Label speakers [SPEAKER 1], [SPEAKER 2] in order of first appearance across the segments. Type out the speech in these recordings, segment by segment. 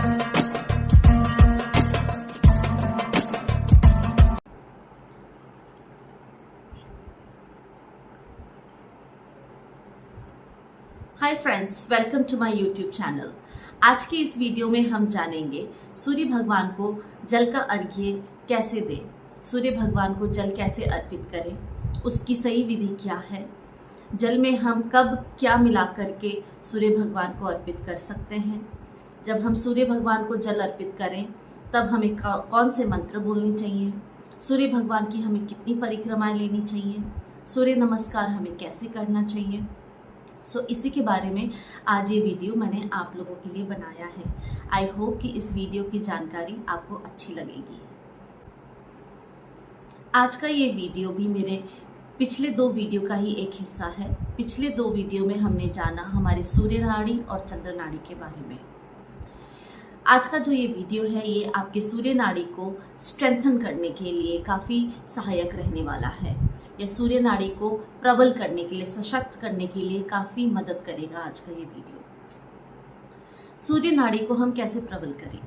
[SPEAKER 1] Hi friends, welcome to my YouTube channel. आज की इस वीडियो में हम जानेंगे सूर्य भगवान को जल का अर्घ्य कैसे दें, सूर्य भगवान को जल कैसे अर्पित करें, उसकी सही विधि क्या है, जल में हम कब क्या मिला करके सूर्य भगवान को अर्पित कर सकते हैं, जब हम सूर्य भगवान को जल अर्पित करें तब हमें कौन से मंत्र बोलने चाहिए, सूर्य भगवान की हमें कितनी परिक्रमाएं लेनी चाहिए, सूर्य नमस्कार हमें कैसे करना चाहिए। इसी के बारे में आज ये वीडियो मैंने आप लोगों के लिए बनाया है। आई होप कि इस वीडियो की जानकारी आपको अच्छी लगेगी। आज का ये वीडियो भी मेरे पिछले 2 वीडियो का ही एक हिस्सा है। पिछले 2 वीडियो में हमने जाना हमारे सूर्य नाड़ी और चंद्र नाड़ी के बारे में। आज का जो ये वीडियो है ये आपके सूर्य नाड़ी को स्ट्रेंथन करने के लिए काफ़ी सहायक रहने वाला है। यह सूर्य नाड़ी को प्रबल करने के लिए, सशक्त करने के लिए काफ़ी मदद करेगा आज का ये वीडियो। सूर्य नाड़ी को हम कैसे प्रबल करें?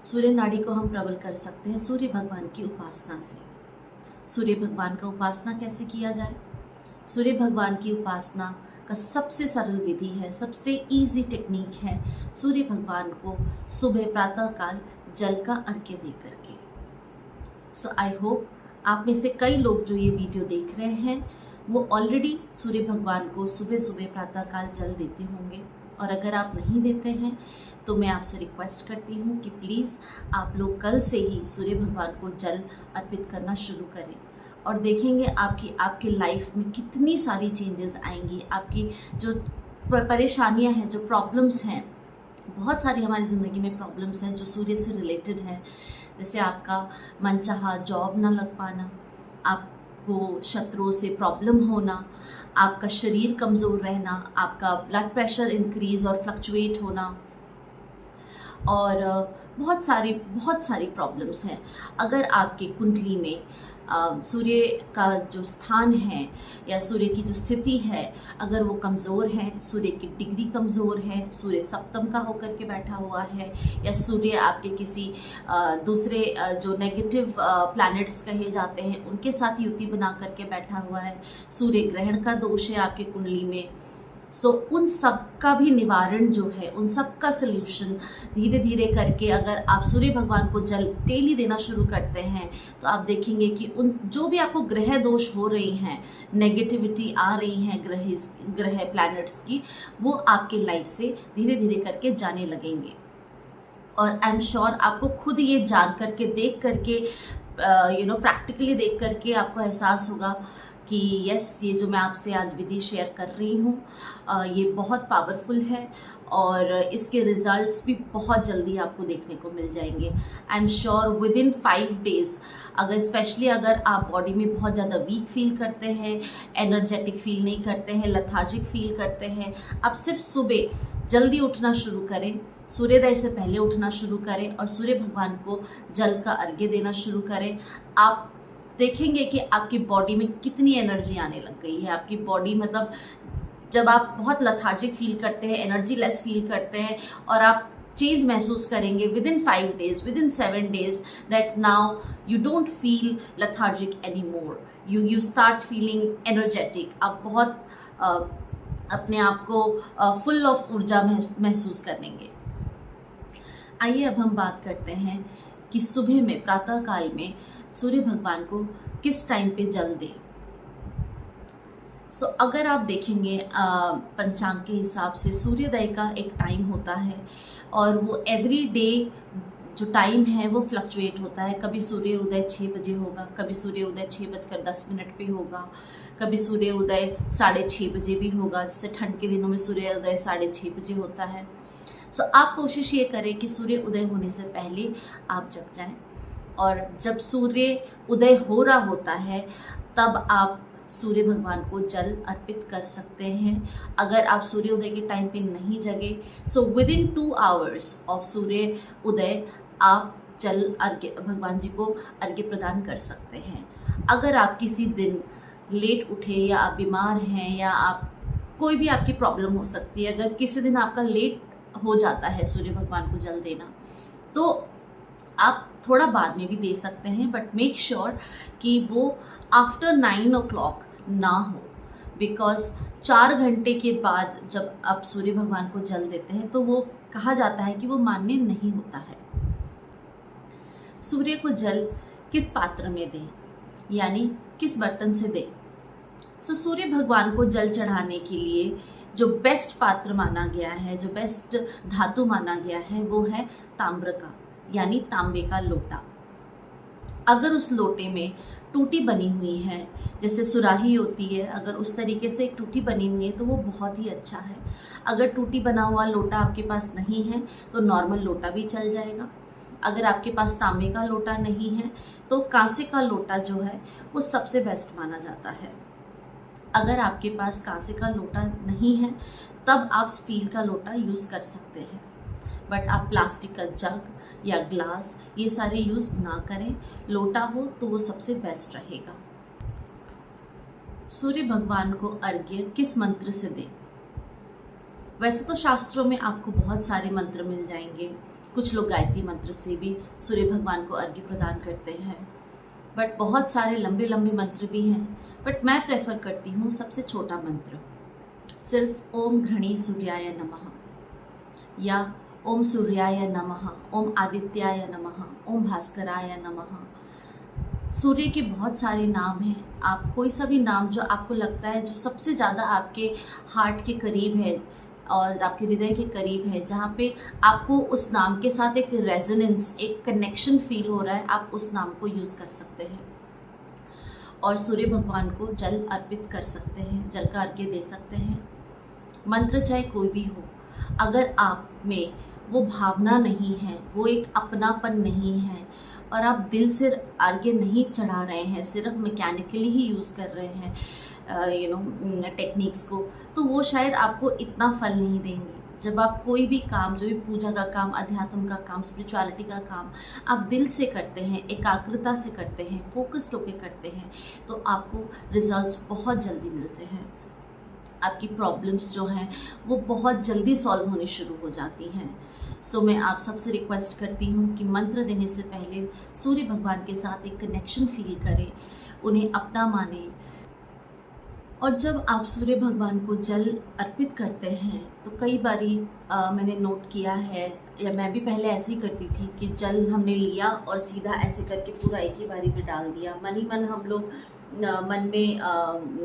[SPEAKER 1] सूर्य नाड़ी को हम प्रबल कर सकते हैं सूर्य भगवान की उपासना से। सूर्य भगवान का उपासना कैसे किया जाए? सूर्य भगवान की उपासना का सबसे सरल विधि है, सबसे इजी टेक्निक है सूर्य भगवान को सुबह प्रातः काल जल का अर्घ्य दे करके। आई होप आप में से कई लोग जो ये वीडियो देख रहे हैं वो ऑलरेडी सूर्य भगवान को सुबह सुबह प्रातः काल जल देते होंगे, और अगर आप नहीं देते हैं तो मैं आपसे रिक्वेस्ट करती हूँ कि प्लीज़ आप लोग कल से ही सूर्य भगवान को जल अर्पित करना शुरू करें, और देखेंगे आपकी लाइफ में कितनी सारी चेंजेस आएंगी। आपकी जो परेशानियां हैं, जो प्रॉब्लम्स हैं, बहुत सारी हमारी ज़िंदगी में प्रॉब्लम्स हैं जो सूर्य से रिलेटेड है। जैसे आपका मनचाहा जॉब ना लग पाना, आपको शत्रुओं से प्रॉब्लम होना, आपका शरीर कमज़ोर रहना, आपका ब्लड प्रेशर इंक्रीज़ और फ्लक्चुएट होना, और बहुत सारी प्रॉब्लम्स हैं। अगर आपके कुंडली में सूर्य का जो स्थान है या सूर्य की जो स्थिति है अगर वो कमज़ोर है, सूर्य की डिग्री कमज़ोर है, सूर्य सप्तम का होकर के बैठा हुआ है, या सूर्य आपके किसी दूसरे जो नेगेटिव प्लैनेट्स कहे जाते हैं उनके साथ युति बना करके बैठा हुआ है, सूर्य ग्रहण का दोष है आपके कुंडली में, उन सब का भी निवारण जो है, उन सब का सल्यूशन धीरे धीरे करके अगर आप सूर्य भगवान को जल डेली देना शुरू करते हैं तो आप देखेंगे कि उन जो भी आपको ग्रह दोष हो रही हैं, नेगेटिविटी आ रही हैं ग्रह प्लैनेट्स की, वो आपके लाइफ से धीरे धीरे करके जाने लगेंगे। और आई एम श्योर आपको खुद ये जान करके, देख करके, प्रैक्टिकली देख करके आपको एहसास होगा कि यस, ये जो मैं आपसे आज विधि शेयर कर रही हूँ ये बहुत पावरफुल है और इसके रिजल्ट्स भी बहुत जल्दी आपको देखने को मिल जाएंगे। I am sure with in 5 days, अगर स्पेशली अगर आप बॉडी में बहुत ज़्यादा वीक फील करते हैं, एनर्जेटिक फील नहीं करते हैं, लेथार्जिक फील करते हैं, आप सिर्फ सुबह जल्दी उठना शुरू करें, सूर्योदय से पहले उठना शुरू करें और सूर्य भगवान को जल का अर्घ्य देना शुरू करें। आप देखेंगे कि आपकी बॉडी में कितनी एनर्जी आने लग गई है। आपकी बॉडी मतलब जब आप बहुत लेथार्जिक फील करते हैं, एनर्जी लेस फील करते हैं, और आप चेंज महसूस करेंगे with in 5 days, with in 7 days, that now you don't feel lethargic any more, you start feeling energetic. आप बहुत अपने आप को फुल ऑफ ऊर्जा महसूस करेंगे। आइए अब हम बात करते हैं कि सुबह में, प्रातः काल में सूर्य भगवान को किस टाइम पे जल दें। अगर आप देखेंगे पंचांग के हिसाब से सूर्योदय का एक टाइम होता है और वो एवरी डे जो टाइम है वो फ्लक्चुएट होता है। कभी सूर्योदय 6 बजे होगा, कभी सूर्योदय 6:10 पे होगा, कभी सूर्योदय 6:30 बजे भी होगा। जैसे ठंड के दिनों में सूर्योदय 6:30 बजे होता है। आप कोशिश ये करें कि सूर्य उदय होने से पहले आप जग जाएं, और जब सूर्य उदय हो रहा होता है तब आप सूर्य भगवान को जल अर्पित कर सकते हैं। अगर आप सूर्योदय के टाइम पे नहीं जगे, विद इन 2 आवर्स ऑफ सूर्य उदय आप जल अर्घ्य भगवान जी को अर्घ्य प्रदान कर सकते हैं। अगर आप किसी दिन लेट उठे या आप बीमार हैं या आप कोई भी आपकी प्रॉब्लम हो सकती है, अगर किसी दिन आपका लेट हो जाता है सूर्य भगवान को जल देना, तो आप थोड़ा बाद में भी दे सकते हैं, बट मेक श्योर कि वो आफ्टर 9 o'clock ना हो, बिकॉज 4 घंटे के बाद जब आप सूर्य भगवान को जल देते हैं तो वो कहा जाता है कि वो मान्य नहीं होता है। सूर्य को जल किस पात्र में दें, यानी किस बर्तन से दें? सूर्य भगवान को जल चढ़ाने के लिए जो बेस्ट पात्र माना गया है, जो बेस्ट धातु माना गया है, वो है ताम्र का, यानी तांबे का लोटा। अगर उस लोटे में टूटी बनी हुई है, जैसे सुराही होती है, अगर उस तरीके से एक टूटी बनी हुई है तो वो बहुत ही अच्छा है। अगर टूटी बना हुआ लोटा आपके पास नहीं है तो नॉर्मल लोटा भी चल जाएगा। अगर आपके पास तांबे का लोटा नहीं है तो कांसे का लोटा जो है वो सबसे बेस्ट माना जाता है। अगर आपके पास कांसे का लोटा नहीं है तब आप स्टील का लोटा यूज़ कर सकते हैं, बट आप प्लास्टिक का जग या ग्लास ये सारे यूज़ ना करें। लोटा हो तो वो सबसे बेस्ट रहेगा। सूर्य भगवान को अर्घ्य किस मंत्र से दें? वैसे तो शास्त्रों में आपको बहुत सारे मंत्र मिल जाएंगे, कुछ लोग गायत्री मंत्र से भी सूर्य भगवान को अर्घ्य प्रदान करते हैं, बट बहुत सारे लंबे लंबे मंत्र भी हैं। बट मैं प्रेफर करती हूँ सबसे छोटा मंत्र, सिर्फ ओम घृणी सूर्याय नमः, या ओम सूर्याय नमः, ओम आदित्याय नमः, ओम भास्कराय नमः। सूर्य के बहुत सारे नाम हैं, आप कोई सा भी नाम जो आपको लगता है, जो सबसे ज़्यादा आपके हार्ट के करीब है और आपके हृदय के करीब है, जहाँ पे आपको उस नाम के साथ एक रेजोनेंस, एक कनेक्शन फील हो रहा है, आप उस नाम को यूज़ कर सकते हैं और सूर्य भगवान को जल अर्पित कर सकते हैं, जल का अर्घ्य दे सकते हैं। मंत्र चाहे कोई भी हो, अगर आप में वो भावना नहीं है, वो एक अपनापन नहीं है और आप दिल से अर्घ्य नहीं चढ़ा रहे हैं, सिर्फ मैकेनिकली ही यूज़ कर रहे हैं टेक्निक्स को, तो वो शायद आपको इतना फल नहीं देंगे। जब आप कोई भी काम, जो भी पूजा का काम, अध्यात्म का काम, स्पिरिचुअलिटी का काम आप दिल से करते हैं, एकाग्रता से करते हैं, फोकस्ड होकर करते हैं, तो आपको रिजल्ट्स बहुत जल्दी मिलते हैं। आपकी प्रॉब्लम्स जो हैं वो बहुत जल्दी सॉल्व होनी शुरू हो जाती हैं। सो मैं आप सबसे रिक्वेस्ट करती हूँ कि मंत्र देने से पहले सूर्य भगवान के साथ एक कनेक्शन फील करें, उन्हें अपना माने। और जब आप सूर्य भगवान को जल अर्पित करते हैं तो कई बारी मैंने नोट किया है, या मैं भी पहले ऐसे ही करती थी कि जल हमने लिया और सीधा ऐसे करके पूरा एक ही बारी में डाल दिया। मन ही मन हम लोग मन में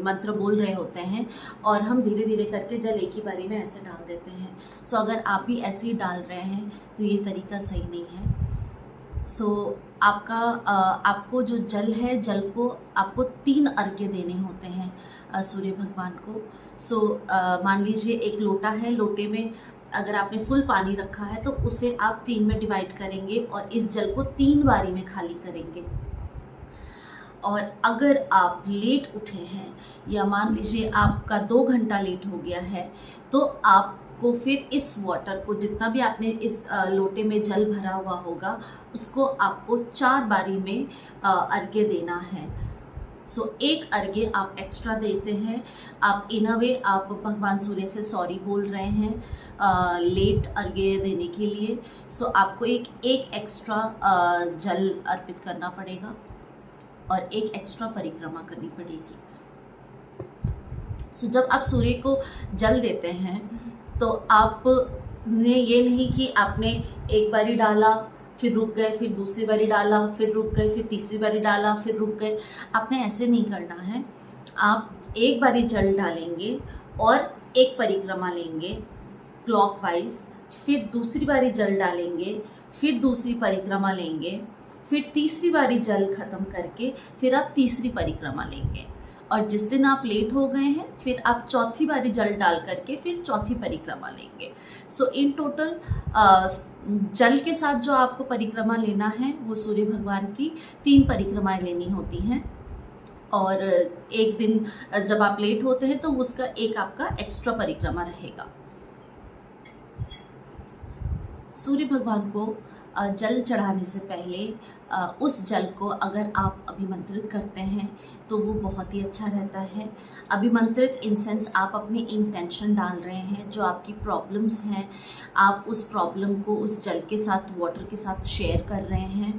[SPEAKER 1] मंत्र बोल रहे होते हैं और हम धीरे धीरे करके जल एक ही बारी में ऐसे डाल देते हैं। सो अगर आप भी ऐसे ही डाल रहे हैं तो ये तरीका सही नहीं है। सो आपको जो जल है, जल को आपको 3 अर्घ्य देने होते हैं सूर्य भगवान को। सो मान लीजिए एक लोटा है, लोटे में अगर आपने फुल पानी रखा है तो उसे आप 3 में डिवाइड करेंगे और इस जल को 3 बारी में खाली करेंगे। और अगर आप लेट उठे हैं या मान लीजिए आपका 2 घंटा लेट हो गया है तो आपको फिर इस वाटर को, जितना भी आपने इस लोटे में जल भरा हुआ होगा, उसको आपको 4 बारी में अर्घ्य देना है। सो एक अर्घ्य आप एक्स्ट्रा देते हैं। आप इन अ वे आप भगवान सूर्य से सॉरी बोल रहे हैं लेट अर्घ्य देने के लिए। सो आपको एक एक्स्ट्रा जल अर्पित करना पड़ेगा और एक एक्स्ट्रा परिक्रमा करनी पड़ेगी। सो जब आप सूर्य को जल देते हैं तो आपने ये नहीं कि आपने एक बारी डाला फिर रुक गए, फिर दूसरी बारी डाला फिर रुक गए, फिर तीसरी बारी डाला फिर रुक गए। आपने ऐसे नहीं करना है। आप एक बारी जल डालेंगे और एक परिक्रमा लेंगे क्लॉकवाइज, फिर दूसरी बारी जल डालेंगे, फिर दूसरी परिक्रमा लेंगे, फिर तीसरी बारी जल खत्म करके फिर आप तीसरी परिक्रमा लेंगे। और जिस दिन आप लेट हो गए हैं फिर आप चौथी बारी जल डाल करके फिर चौथी परिक्रमा लेंगे। सो इन टोटल जल के साथ जो आपको परिक्रमा लेना है वो सूर्य भगवान की 3 परिक्रमाएं लेनी होती हैं। और एक दिन जब आप लेट होते हैं तो उसका एक आपका एक्स्ट्रा परिक्रमा रहेगा। सूर्य भगवान को जल चढ़ाने से पहले उस जल को अगर आप अभिमंत्रित करते हैं तो वो बहुत ही अच्छा रहता है। अभिमंत्रित इन सेंस आप अपनी इंटेंशन डाल रहे हैं, जो आपकी प्रॉब्लम्स हैं आप उस प्रॉब्लम को उस जल के साथ, वाटर के साथ शेयर कर रहे हैं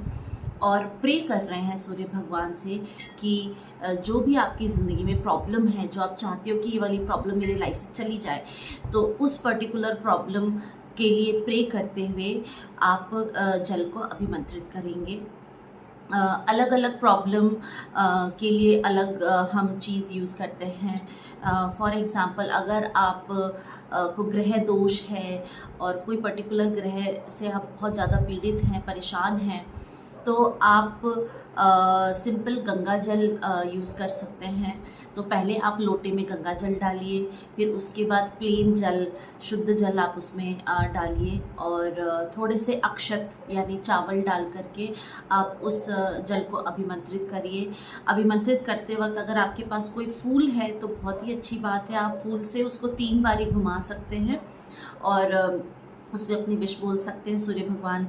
[SPEAKER 1] और प्रे कर रहे हैं सूर्य भगवान से कि जो भी आपकी ज़िंदगी में प्रॉब्लम है, जो आप चाहते हो कि ये वाली प्रॉब्लम मेरी लाइफ से चली जाए, तो उस पर्टिकुलर प्रॉब्लम के लिए प्रे करते हुए आप जल को अभिमंत्रित करेंगे। अलग अलग प्रॉब्लम के लिए अलग हम चीज़ यूज़ करते हैं। फॉर एग्ज़ाम्पल, अगर आप को ग्रह दोष है और कोई पर्टिकुलर ग्रह से आप बहुत ज़्यादा पीड़ित हैं, परेशान हैं, तो आप सिंपल गंगा जल यूज़ कर सकते हैं। तो पहले आप लोटे में गंगा जल डालिए, फिर उसके बाद प्लेन जल, शुद्ध जल आप उसमें डालिए और थोड़े से अक्षत यानी चावल डाल करके आप उस जल को अभिमंत्रित करिए। अभिमंत्रित करते वक्त अगर आपके पास कोई फूल है तो बहुत ही अच्छी बात है, आप फूल से उसको 3 बारी घुमा सकते हैं और उसमें अपनी विश बोल सकते हैं, सूर्य भगवान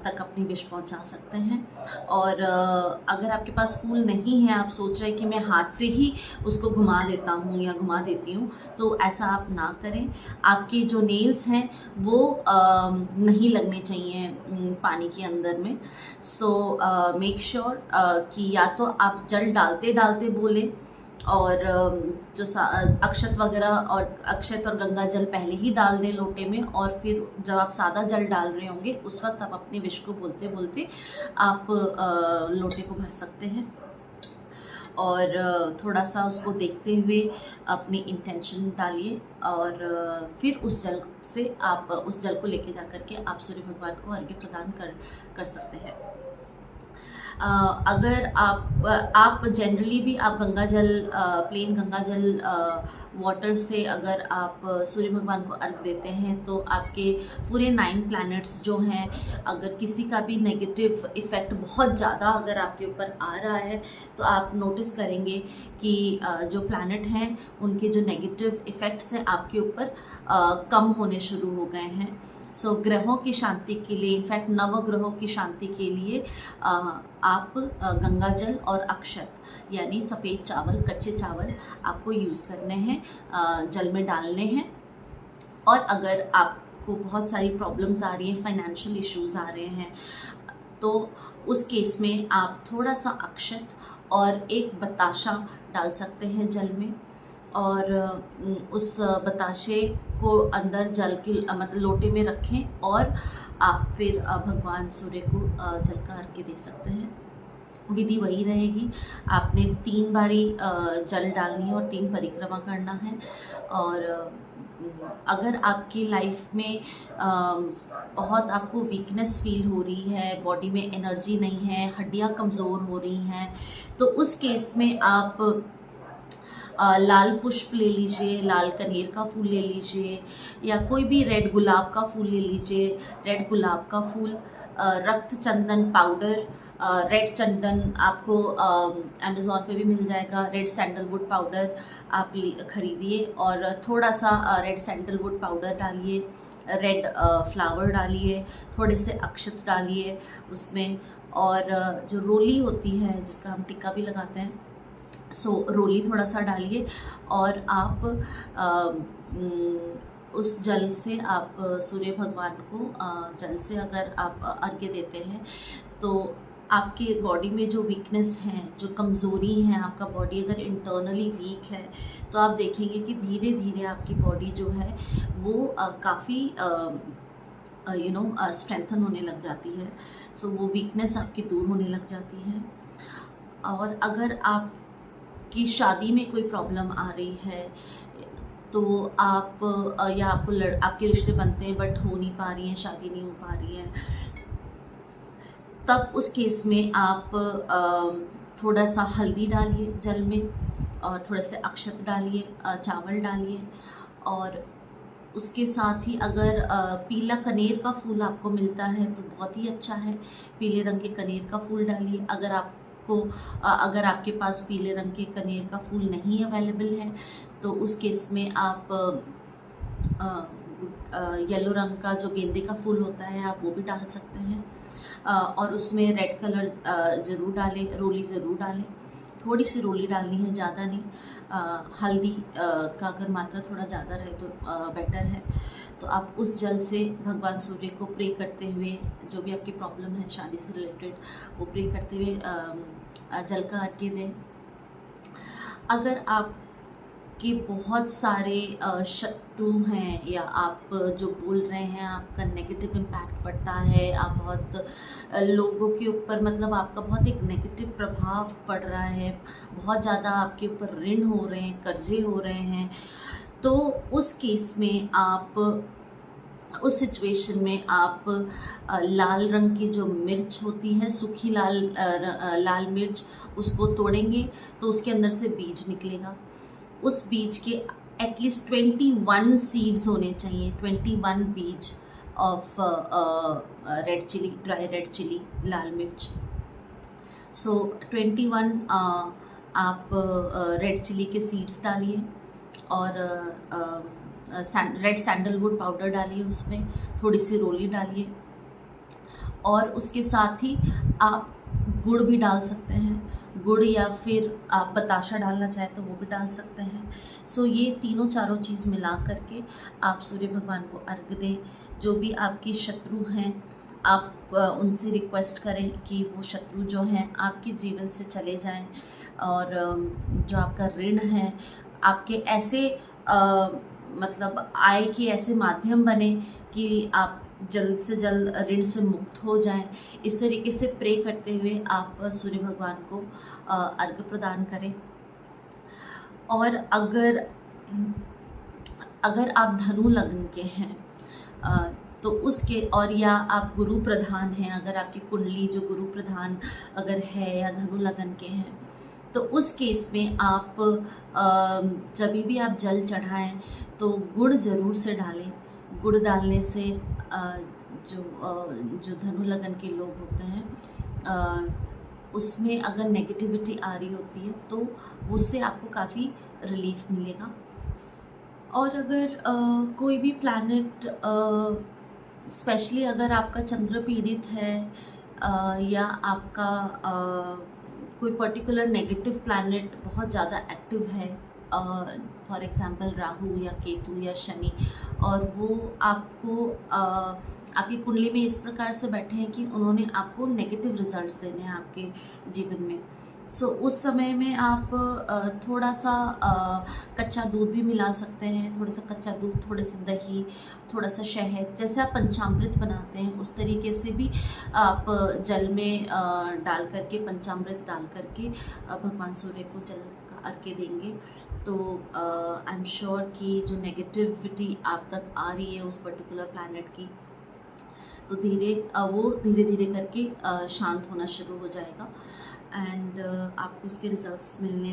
[SPEAKER 1] तक अपनी विश पहुंचा सकते हैं। और अगर आपके पास फूल नहीं है, आप सोच रहे हैं कि मैं हाथ से ही उसको घुमा देता हूँ या घुमा देती हूँ, तो ऐसा आप ना करें। आपके जो नेल्स हैं वो नहीं लगने चाहिए पानी के अंदर में। सो मेक श्योर कि या तो आप जल डालते डालते बोलें और जो अक्षत वगैरह और अक्षत और गंगा जल पहले ही डाल दें लोटे में, और फिर जब आप सादा जल डाल रहे होंगे उस वक्त आप अपने विश को बोलते बोलते आप लोटे को भर सकते हैं और थोड़ा सा उसको देखते हुए अपनी इंटेंशन डालिए और फिर उस जल से आप उस जल को लेके जा कर के आप सूर्य भगवान को अर्घ्य प्रदान कर सकते हैं। अगर आप जनरली भी आप गंगा जल, प्लेन गंगा जल वाटर से अगर आप सूर्य भगवान को अर्घ देते हैं तो आपके पूरे 9 प्लैनेट्स जो हैं, अगर किसी का भी नेगेटिव इफ़ेक्ट बहुत ज़्यादा अगर आपके ऊपर आ रहा है तो आप नोटिस करेंगे कि जो प्लैनेट हैं उनके जो नेगेटिव इफ़ेक्ट्स हैं आपके ऊपर कम होने शुरू हो गए हैं। सो ग्रहों की शांति के लिए, इनफैक्ट नवग्रहों की शांति के लिए आप गंगा जल और अक्षत यानी सफ़ेद चावल, कच्चे चावल आपको यूज़ करने हैं, जल में डालने हैं। और अगर आपको बहुत सारी प्रॉब्लम्स आ रही हैं, फाइनेंशियल इश्यूज़ आ रहे हैं, तो उस केस में आप थोड़ा सा अक्षत और एक बताशा डाल सकते हैं जल में और उस बताशे को अंदर जल की मतलब लोटे में रखें और आप फिर भगवान सूर्य को जल का अर्घ्य दे सकते हैं। विधि वही रहेगी, आपने 3 बारी जल डालनी है और 3 परिक्रमा करना है। और अगर आपकी लाइफ में बहुत आपको वीकनेस फील हो रही है, बॉडी में एनर्जी नहीं है, हड्डियां कमज़ोर हो रही हैं, तो उस केस में आप लाल पुष्प ले लीजिए, लाल कनेर का फूल ले लीजिए या कोई भी रेड गुलाब का फूल ले लीजिए। रेड गुलाब का फूल, रक्त चंदन पाउडर, रेड चंदन आपको अमेज़ॉन पे भी मिल जाएगा। रेड सैंडलवुड पाउडर आप खरीदिए और थोड़ा सा रेड सैंडलवुड पाउडर डालिए, रेड फ्लावर डालिए, थोड़े से अक्षत डालिए उसमें, और जो रोली होती है जिसका हम टिक्का भी लगाते हैं, सो रोली थोड़ा सा डालिए और आप उस जल से आप सूर्य भगवान को जल से अगर आप अर्घ्य देते हैं तो आपके बॉडी में जो वीकनेस है, जो कमज़ोरी है, आपका बॉडी अगर इंटरनली वीक है तो आप देखेंगे कि धीरे धीरे आपकी बॉडी जो है वो काफ़ी स्ट्रेंथन होने लग जाती है। सो वो वीकनेस आपकी दूर होने लग जाती है। और अगर आप कि शादी में कोई प्रॉब्लम आ रही है तो आप या आपको आपके रिश्ते बनते हैं बट हो नहीं पा रही हैं, शादी नहीं हो पा रही है, तब उस केस में आप थोड़ा सा हल्दी डालिए जल में और थोड़े से अक्षत डालिए, चावल डालिए और उसके साथ ही अगर पीला कनेर का फूल आपको मिलता है तो बहुत ही अच्छा है, पीले रंग के कनेर का फूल डालिए। अगर आपके पास पीले रंग के कनेर का फूल नहीं अवेलेबल है तो उस केस में आप येलो रंग का जो गेंदे का फूल होता है आप वो भी डाल सकते हैं। और उसमें रेड कलर ज़रूर डालें, रोली ज़रूर डालें। थोड़ी सी रोली डालनी है, ज़्यादा नहीं। हल्दी का अगर मात्रा थोड़ा ज़्यादा रहे तो बेटर है। तो आप उस जल से भगवान सूर्य को प्रे करते हुए, जो भी आपकी प्रॉब्लम है शादी से रिलेटेड, वो प्रे करते हुए जल का अर्घ्य दें। अगर आप कि बहुत सारे शत्रु हैं या आप जो बोल रहे हैं आपका नेगेटिव इम्पैक्ट पड़ता है, आप बहुत लोगों के ऊपर, मतलब आपका बहुत एक नेगेटिव प्रभाव पड़ रहा है, बहुत ज़्यादा आपके ऊपर ऋण हो रहे हैं, कर्जे हो रहे हैं, तो उस केस में आप, उस सिचुएशन में आप लाल रंग की जो मिर्च होती है, सूखी लाल मिर्च, उसको तोड़ेंगे तो उसके अंदर से बीज निकलेगा। उस बीज के एटलीस्ट 21 सीड्स होने चाहिए, 21 बीज of red chilli, dry red chilli, लाल मिर्च। सो 21 आप रेड चिली के सीड्स डालिए और रेड सैंडलवुड पाउडर डालिए, उसमें थोड़ी सी रोली डालिए और उसके साथ ही आप गुड़ भी डाल सकते हैं। गुड़ या फिर आप बताशा डालना चाहें तो वो भी डाल सकते हैं। सो ये तीनों चारों चीज़ मिला करके आप सूर्य भगवान को अर्घ दें। जो भी आपके शत्रु हैं आप उनसे रिक्वेस्ट करें कि वो शत्रु जो हैं आपके जीवन से चले जाएं और जो आपका ऋण है आपके ऐसे मतलब आय के ऐसे माध्यम बने कि आप जल्द से जल्द ऋण से मुक्त हो जाएं। इस तरीके से प्रे करते हुए आप सूर्य भगवान को अर्घ्य प्रदान करें। और अगर आप धनु लग्न के हैं तो उसके, और या आप गुरु प्रधान हैं, अगर आपकी कुंडली जो गुरु प्रधान अगर है या धनु लग्न के हैं, तो उस केस में आप जब भी आप जल चढ़ाएं तो गुड़ ज़रूर से डालें। गुड़ डालने से जो धनु लगन के लोग होते हैं उसमें अगर नेगेटिविटी आ रही होती है तो उससे आपको काफ़ी रिलीफ मिलेगा। और अगर कोई भी प्लैनेट, स्पेशली अगर आपका चंद्र पीड़ित है या आपका कोई पर्टिकुलर नेगेटिव प्लैनेट बहुत ज़्यादा एक्टिव है, फॉर एग्ज़ाम्पल राहु या केतु या शनि, और वो आपको आपकी कुंडली में इस प्रकार से बैठे हैं कि उन्होंने आपको नेगेटिव रिजल्ट्स देने हैं आपके जीवन में। सो उस समय में आप थोड़ा सा कच्चा दूध भी मिला सकते हैं, थोड़ा सा कच्चा दूध, थोड़े से दही, थोड़ा सा शहद, जैसे आप पंचामृत बनाते हैं उस तरीके से भी आप जल में डाल करके, पंचामृत डाल करके भगवान सूर्य को जल का अर्घ्य देंगे। तो आई एम श्योर कि जो नेगेटिविटी आप तक आ रही है उस पर्टिकुलर प्लैनेट की, तो वो धीरे धीरे करके शांत होना शुरू हो जाएगा एंड आपको इसके रिजल्ट्स मिलने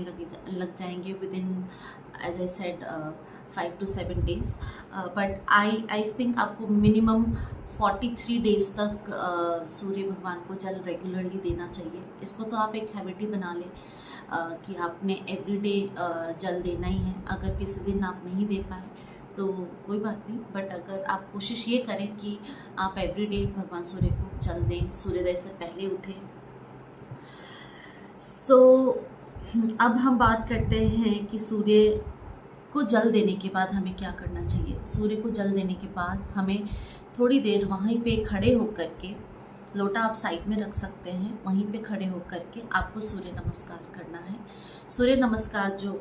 [SPEAKER 1] लग जाएंगे within, as I said, 5 to 7 days। But I think आपको मिनिमम 43 डेज तक सूर्य भगवान को जल रेगुलरली देना चाहिए। इसको तो आप एक हैबिट ही बना लें कि आपने एवरीडे जल देना ही है। अगर किसी दिन आप नहीं दे पाए तो कोई बात नहीं, बट अगर आप कोशिश ये करें कि आप एवरीडे भगवान सूर्य को जल दें, सूर्योदय से पहले उठें। सो अब हम बात करते हैं कि सूर्य को जल देने के बाद हमें क्या करना चाहिए। सूर्य को जल देने के बाद हमें थोड़ी देर वहीं पे खड़े होकर के, लोटा आप साइड में रख सकते हैं, वहीं पे खड़े होकर के आपको सूर्य नमस्कार करना है। सूर्य नमस्कार जो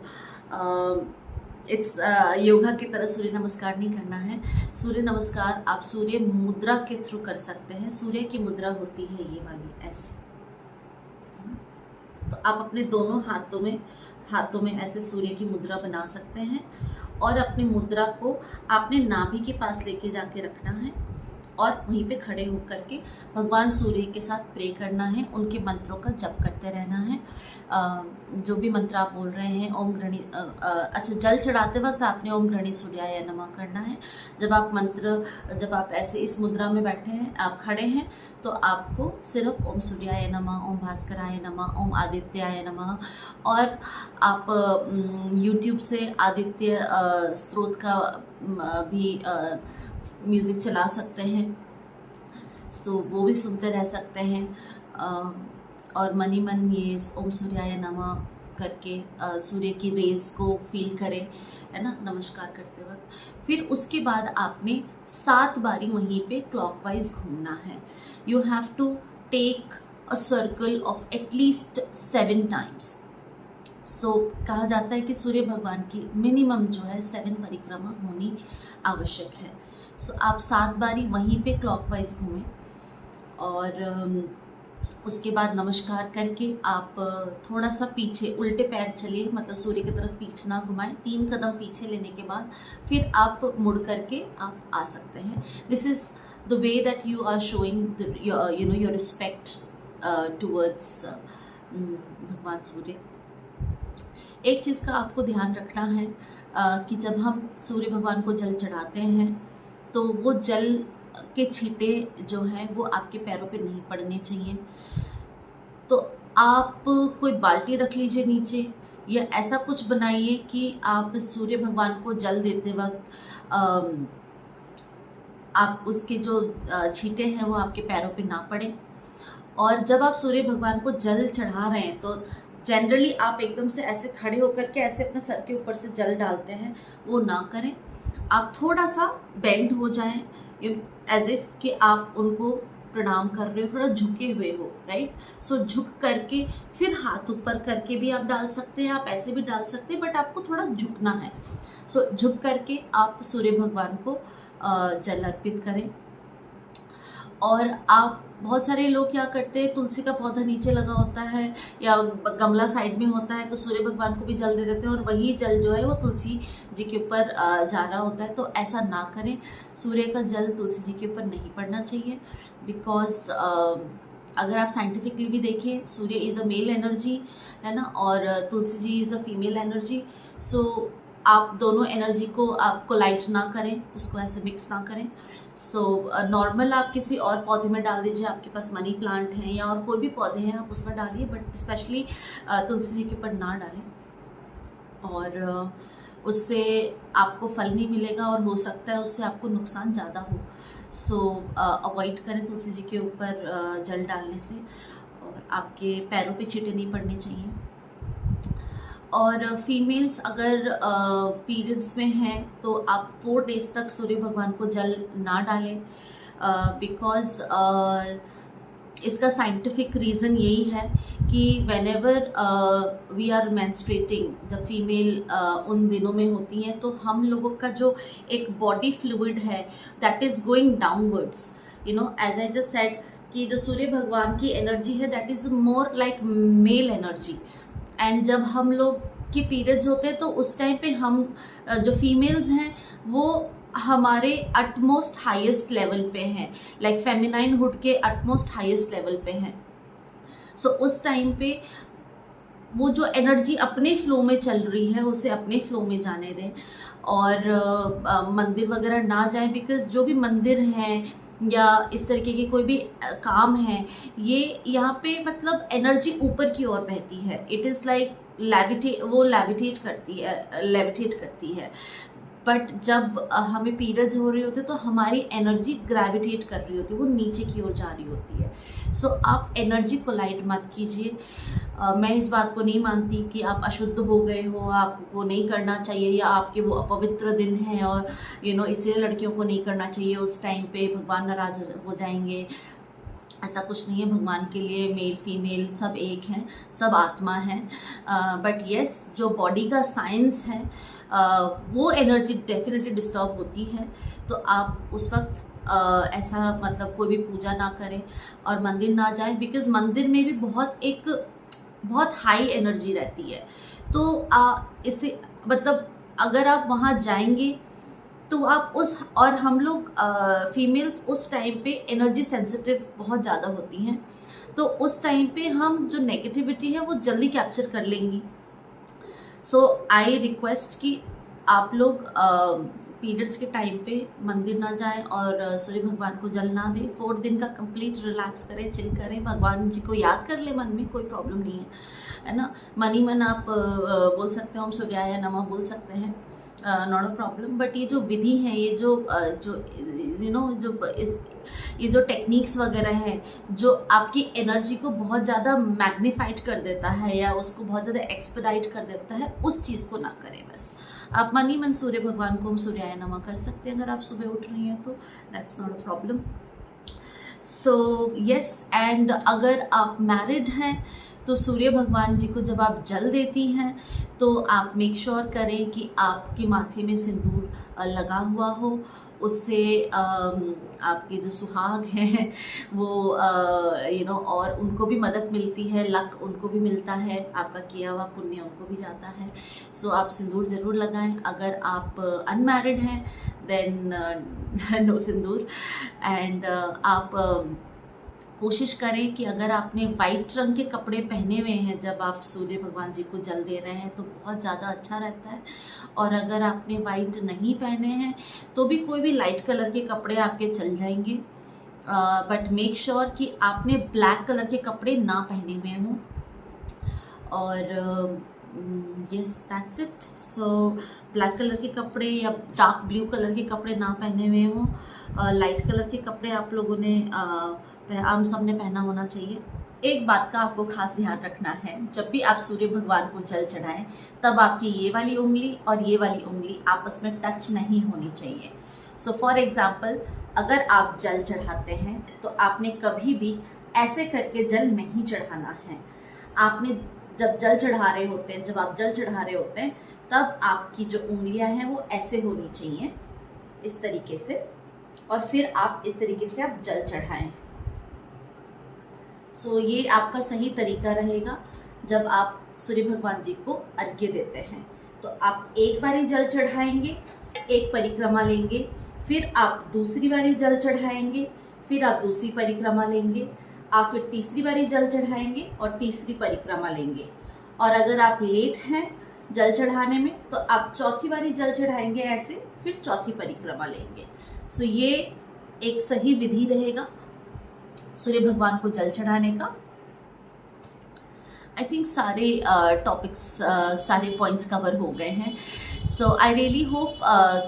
[SPEAKER 1] इट्स योगा की तरह सूर्य नमस्कार नहीं करना है। सूर्य नमस्कार आप सूर्य मुद्रा के थ्रू कर सकते हैं। सूर्य की मुद्रा होती है ये वाली, ऐसे। तो आप अपने दोनों हाथों में ऐसे सूर्य की मुद्रा बना सकते हैं और अपनी मुद्रा को आपने नाभि के पास लेके जाके रखना है और वहीं पे खड़े होकर के भगवान सूर्य के साथ प्रे करना है, उनके मंत्रों का जप करते रहना है। जो भी मंत्र आप बोल रहे हैं, ओम घृणी, अच्छा, जल चढ़ाते वक्त आपने ओम घृणी सूर्याय नमः करना है। जब आप ऐसे इस मुद्रा में बैठे हैं, आप खड़े हैं, तो आपको सिर्फ ओम सूर्याय नमः, ओम भास्कराय नमः, ओम आदित्याय नमः, और आप YouTube से आदित्य स्त्रोत का भी म्यूज़िक चला सकते हैं, सो वो भी सुनते रह सकते हैं। और मन ही मन ये ओम सूर्याय नमः करके सूर्य की रेस को फील करें, है ना, नमस्कार करते वक्त। फिर उसके बाद आपने 7 बारी वहीं पे क्लॉकवाइज घूमना है। You have to take a circle of at least 7 times. So कहा जाता है कि सूर्य भगवान की मिनिमम जो है 7 परिक्रमा होनी आवश्यक है। सो आप 7 बारी वहीं पे क्लॉकवाइज घूमें और उसके बाद नमस्कार करके आप थोड़ा सा पीछे उल्टे पैर चलिए, मतलब सूर्य की तरफ पीछे ना घुमाएं। 3 कदम पीछे लेने के बाद फिर आप मुड़ करके आप आ सकते हैं। This is the way that you are showing your respect towards भगवान सूर्य। एक चीज़ का आपको ध्यान रखना है कि जब हम सूर्य भगवान को जल चढ़ाते हैं तो वो जल के छींटे जो हैं वो आपके पैरों पे नहीं पड़ने चाहिए। तो आप कोई बाल्टी रख लीजिए नीचे, या ऐसा कुछ बनाइए कि आप सूर्य भगवान को जल देते वक्त आप उसके जो छींटे हैं वो आपके पैरों पे ना पड़े। और जब आप सूर्य भगवान को जल चढ़ा रहे हैं तो जनरली आप एकदम से ऐसे खड़े होकर के ऐसे अपने सर के ऊपर से जल डालते हैं, वो ना करें। आप थोड़ा सा बेंड हो जाएं, एज इफ कि आप उनको प्रणाम कर रहे हो, थोड़ा झुके हुए हो, राइट। सो झुक करके फिर हाथ ऊपर करके भी आप डाल सकते हैं, आप ऐसे भी डाल सकते हैं, बट आपको थोड़ा झुकना है। सो झुक करके आप सूर्य भगवान को जल अर्पित करें। और आप बहुत सारे लोग क्या करते हैं, तुलसी का पौधा नीचे लगा होता है या गमला साइड में होता है तो सूर्य भगवान को भी जल दे देते हैं और वही जल जो है वो तुलसी जी के ऊपर जा रहा होता है। तो ऐसा ना करें। सूर्य का जल तुलसी जी के ऊपर नहीं पड़ना चाहिए, बिकॉज अगर आप साइंटिफिकली भी देखें, सूर्य इज़ अ मेल एनर्जी, है ना, और Tulsi ji is a female energy. सो आप दोनों एनर्जी को आप कोलाइड ना करें, उसको ऐसे मिक्स ना करें। सो नॉर्मल आप किसी और पौधे में डाल दीजिए, आपके पास मनी प्लांट हैं या और कोई भी पौधे हैं आप उसमें डालिए, बट स्पेशली तुलसी जी के ऊपर ना डालें। और उससे आपको फल नहीं मिलेगा और हो सकता है उससे आपको नुकसान ज़्यादा हो। सो अवॉइड करें तुलसी जी के ऊपर जल डालने से, और आपके पैरों पे छींटे नहीं पड़ने चाहिए। और फीमेल्स अगर पीरियड्स में हैं तो आप 4 डेज़ तक सूर्य भगवान को जल ना डालें, बिकॉज़ इसका साइंटिफिक रीज़न यही है कि व्हेनेवर वी आर मेंस्ट्रुएटिंग, जब फीमेल उन दिनों में होती हैं तो हम लोगों का जो एक बॉडी फ्लूइड है that is going downwards, as I just said कि जो सूर्य भगवान की एनर्जी है that is more like male energy. And जब हम लोग के पीरियड्स होते हैं तो उस टाइम पे हम जो फीमेल्स हैं वो हमारे अटमोस्ट हाईएस्ट लेवल पे हैं, लाइक फेमिनाइन हुड के अटमोस्ट हाईएस्ट लेवल पे हैं। सो उस टाइम पे वो जो एनर्जी अपने फ्लो में चल रही है उसे अपने फ्लो में जाने दें, और मंदिर वगैरह ना जाएं, बिकॉज जो भी मंदिर हैं या इस तरीके के कोई भी काम है, ये यहाँ पे मतलब एनर्जी ऊपर की ओर बहती है। इट इज़ लाइक लेविटेट करती है। बट जब हमें पीरियड्स हो रहे होते तो हमारी एनर्जी ग्रेविटेट कर रही होती है, वो नीचे की ओर जा रही होती है। सो आप एनर्जी कोलाइड मत कीजिए। मैं इस बात को नहीं मानती कि आप अशुद्ध हो गए हो, आपको नहीं करना चाहिए, या आपके वो अपवित्र दिन हैं और इसलिए लड़कियों को नहीं करना चाहिए, उस टाइम पे भगवान नाराज हो जाएंगे। ऐसा कुछ नहीं है। भगवान के लिए मेल फीमेल सब एक हैं, सब आत्मा हैं। बट येस, जो बॉडी का साइंस है वो एनर्जी डेफिनेटली डिस्टर्ब होती है। तो आप उस वक्त ऐसा मतलब कोई भी पूजा ना करें और मंदिर ना जाएं, बिकॉज़ मंदिर में भी बहुत हाई एनर्जी रहती है। तो इससे मतलब अगर आप वहाँ जाएंगे तो आप और हम लोग फीमेल्स उस टाइम पे एनर्जी सेंसिटिव बहुत ज़्यादा होती हैं, तो उस टाइम पे हम जो नेगेटिविटी है वो जल्दी कैप्चर कर लेंगी। सो आई रिक्वेस्ट कि आप लोग पीरियड्स के टाइम पे मंदिर ना जाएं और सूर्य भगवान को जल ना दें। 4 दिन का कंप्लीट रिलैक्स करें, चिल करें, भगवान जी को याद कर ले मन में, कोई प्रॉब्लम नहीं है ना। मन ही मन आप बोल सकते हो, ओम सूर्याय नमः बोल सकते हैं। नॉट अ प्रॉब्लम, बट ये जो विधि है, ये जो ये जो टेक्निक्स वगैरह हैं जो आपकी एनर्जी को बहुत ज़्यादा मैग्नीफाइड कर देता है या उसको बहुत ज़्यादा एक्सपेडाइट कर देता है, उस चीज़ को ना करें। बस आप मन ही मन सूर्य भगवान को हम सूर्याय नमः कर सकते हैं अगर आप सुबह उठ रही हैं तो, that's not a problem. So yes, and अगर आप मैरिड हैं तो सूर्य भगवान जी को जब आप जल देती हैं तो आप मेक श्योर करें कि आपके माथे में सिंदूर लगा हुआ हो। उससे आपके जो सुहाग हैं वो और उनको भी मदद मिलती है, लक उनको भी मिलता है, आपका किया हुआ पुण्य उनको भी जाता है। सो आप सिंदूर ज़रूर लगाएं। अगर आप अनमैरिड हैं देन नो सिंदूर। एंड आप कोशिश करें कि अगर आपने वाइट रंग के कपड़े पहने हुए हैं जब आप सूर्य भगवान जी को जल दे रहे हैं तो बहुत ज़्यादा अच्छा रहता है। और अगर आपने वाइट नहीं पहने हैं तो भी कोई भी लाइट कलर के कपड़े आपके चल जाएंगे, बट मेक श्योर कि आपने ब्लैक कलर के कपड़े ना पहने हुए हों। और yes, that's it. So black colour के कपड़े या डार्क ब्लू कलर के कपड़े ना पहने हुए हों, लाइट कलर के कपड़े आप लोगों ने हम सब ने पहना होना चाहिए। एक बात का आपको खास ध्यान रखना है, जब भी आप सूर्य भगवान को जल चढ़ाएं तब आपकी ये वाली उंगली और ये वाली उंगली आपस में टच नहीं होनी चाहिए। सो फॉर एग्जाम्पल, अगर आप जल चढ़ाते हैं तो आपने कभी भी ऐसे करके जल नहीं चढ़ाना है। आपने जब जल चढ़ा रहे होते हैं, जब आप जल चढ़ा रहे होते हैं तब आपकी जो उंगलियां हैं वो ऐसे होनी चाहिए, इस तरीके से, और फिर आप इस तरीके से आप जल चढ़ाएं। सो ये आपका सही तरीका रहेगा जब आप सूर्य भगवान जी को अर्घ्य देते हैं। तो आप एक बारी जल चढ़ाएंगे, एक परिक्रमा लेंगे, फिर आप दूसरी बारी जल चढ़ाएंगे, फिर आप दूसरी परिक्रमा लेंगे, आप फिर तीसरी बारी जल चढ़ाएंगे और तीसरी परिक्रमा लेंगे। और अगर आप लेट हैं जल चढ़ाने में तो आप चौथी बारी जल चढ़ाएंगे ऐसे, फिर चौथी परिक्रमा लेंगे। सो ये एक सही विधि रहेगा सूर्य भगवान को जल चढ़ाने का। आई थिंक सारे टॉपिक्स सारे पॉइंट्स कवर हो गए हैं। सो आई रियली होप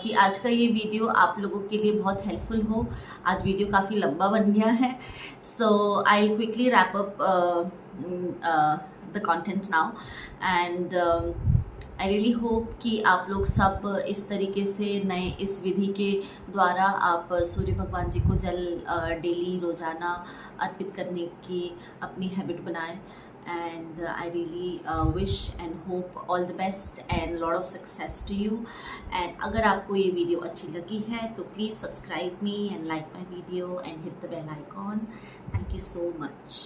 [SPEAKER 1] कि आज का ये वीडियो आप लोगों के लिए बहुत हेल्पफुल हो। आज वीडियो काफ़ी लंबा बन गया है, so I will quickly wrap up the content now. And I really hope कि आप लोग सब इस तरीके से नए इस विधि के द्वारा आप सूर्य भगवान जी को जल डेली रोज़ाना अर्पित करने की अपनी हैबिट बनाएं। And I really wish and hope all the best and lot of success to you. And अगर आपको ये वीडियो अच्छी लगी है तो please subscribe me and like my video and hit the bell icon. Thank you so much.